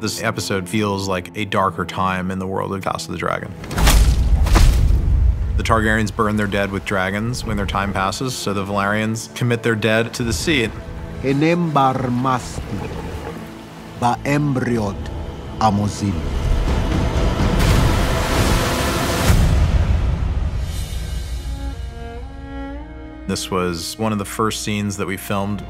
This episode feels like a darker time in the world of House of the Dragon. The Targaryens burn their dead with dragons when their time passes, so the Valerians commit their dead to the sea. Enembar masti, ba embryot amozil. This was one of the first scenes that we filmed.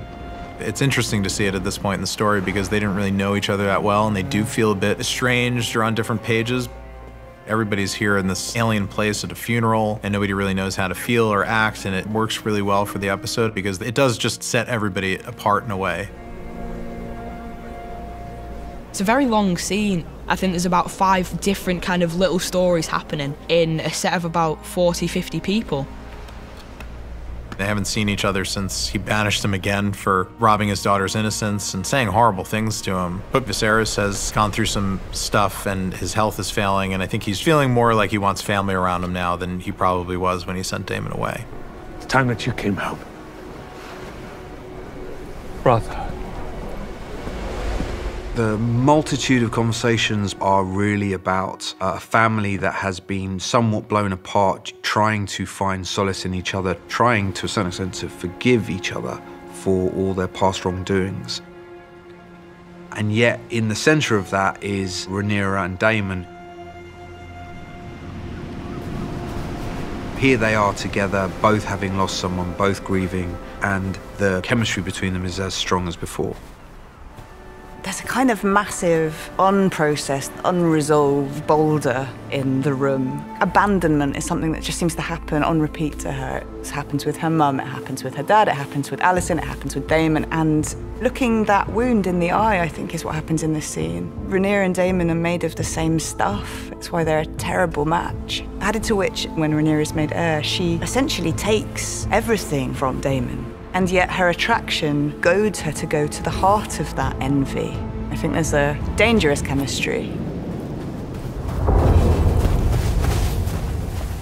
It's interesting to see it at this point in the story because they didn't really know each other that well, and they do feel a bit estranged or on different pages. Everybody's here in this alien place at a funeral, and nobody really knows how to feel or act, and it works really well for the episode because it does just set everybody apart in a way. It's a very long scene. I think there's about 5 different kind of little stories happening in a set of about 40, 50 people. They haven't seen each other since he banished him again for robbing his daughter's innocence and saying horrible things to him. But Viserys has gone through some stuff and his health is failing, and I think he's feeling more like he wants family around him now than he probably was when he sent Daemon away. It's time that you came home. Brother. The multitude of conversations are really about a family that has been somewhat blown apart, trying to find solace in each other, trying to a certain extent to forgive each other for all their past wrongdoings. And yet, in the center of that is Rhaenyra and Daemon. Here they are together, both having lost someone, both grieving, and the chemistry between them is as strong as before. There's a kind of massive, unprocessed, unresolved boulder in the room. Abandonment is something that just seems to happen on repeat to her. It happens with her mum, it happens with her dad, it happens with Alicent, it happens with Daemon. And looking that wound in the eye, I think, is what happens in this scene. Rhaenyra and Daemon are made of the same stuff. It's why they're a terrible match. Added to which, when Rhaenyra is made heir, she essentially takes everything from Daemon. And yet her attraction goads her to go to the heart of that envy. I think there's a dangerous chemistry.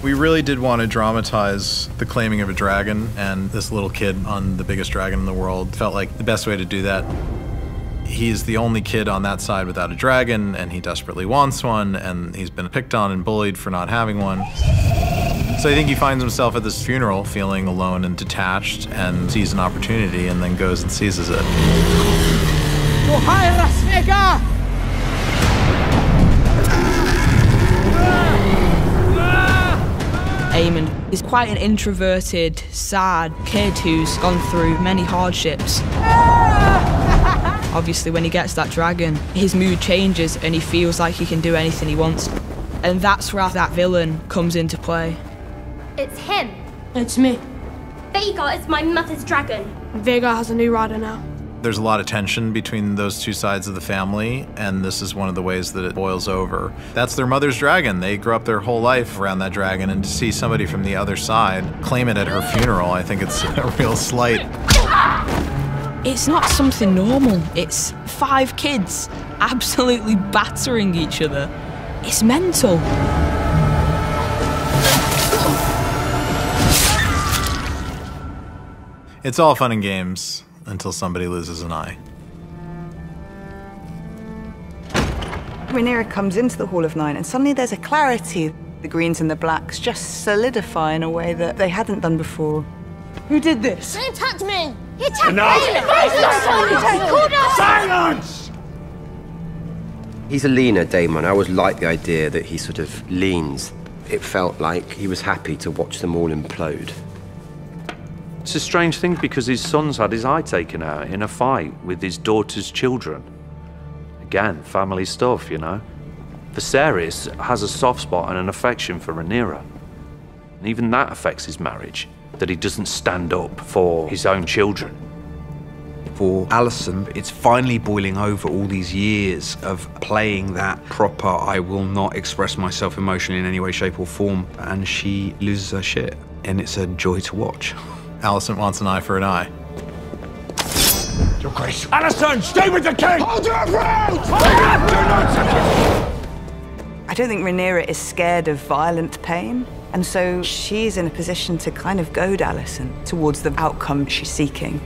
We really did want to dramatize the claiming of a dragon, and this little kid on the biggest dragon in the world felt like the best way to do that. He's the only kid on that side without a dragon, and he desperately wants one, and he's been picked on and bullied for not having one. So I think he finds himself at this funeral feeling alone and detached and sees an opportunity and then goes and seizes it. Aemon is quite an introverted, sad kid who's gone through many hardships. Obviously, when he gets that dragon, his mood changes and he feels like he can do anything he wants. And that's where that villain comes into play. It's him. It's me. Vhagar is my mother's dragon. Vhagar has a new rider now. There's a lot of tension between those two sides of the family, and this is one of the ways that it boils over. That's their mother's dragon. They grew up their whole life around that dragon, and to see somebody from the other side claim it at her funeral, I think it's a real slight. It's not something normal. It's 5 kids absolutely battering each other. It's mental. It's all fun and games until somebody loses an eye. Rhaenyra comes into the Hall of Nine and suddenly there's a clarity. The greens and the blacks just solidify in a way that they hadn't done before. Who did this? He attacked me! He attacked me! Silence! He's a leaner Daemon. I always like the idea that he sort of leans. It felt like he was happy to watch them all implode. It's a strange thing because his son's had his eye taken out in a fight with his daughter's children. Again, family stuff, you know. Viserys has a soft spot and an affection for Rhaenyra. And even that affects his marriage, that he doesn't stand up for his own children. For Alicent, it's finally boiling over all these years of playing that proper, I will not express myself emotionally in any way, shape or form, and she loses her shit. And it's a joy to watch. Alicent wants an eye for an eye. Your Grace. Alicent, stay with the king! Hold your ground! I don't think Rhaenyra is scared of violent pain, and so she's in a position to kind of goad Alicent towards the outcome she's seeking.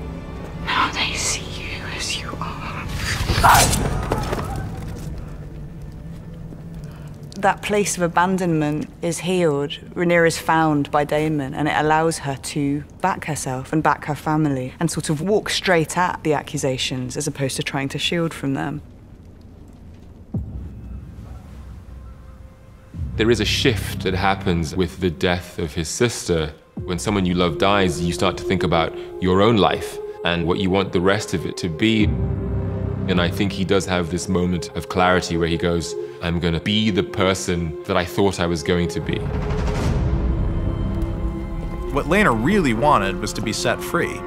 Now they see you as you are. that place of abandonment is healed. Rhaenyra is found by Daemon, and it allows her to back herself and back her family and sort of walk straight at the accusations as opposed to trying to shield from them. There is a shift that happens with the death of his sister. When someone you love dies, you start to think about your own life and what you want the rest of it to be. And I think he does have this moment of clarity where he goes, I'm gonna be the person that I thought I was going to be. What Laena really wanted was to be set free.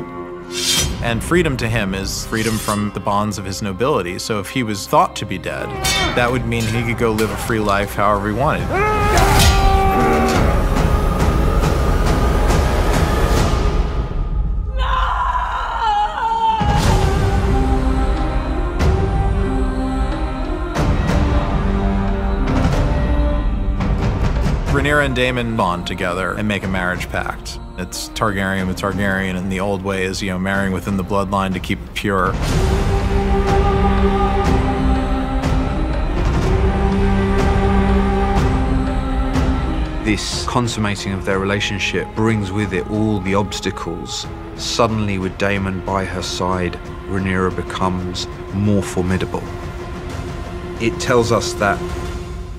And freedom to him is freedom from the bonds of his nobility. So if he was thought to be dead, that would mean he could go live a free life however he wanted. Rhaenyra and Daemon bond together and make a marriage pact. It's Targaryen with Targaryen, and the old way is, marrying within the bloodline to keep it pure. This consummating of their relationship brings with it all the obstacles. Suddenly, with Daemon by her side, Rhaenyra becomes more formidable. It tells us that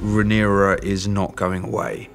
Rhaenyra is not going away.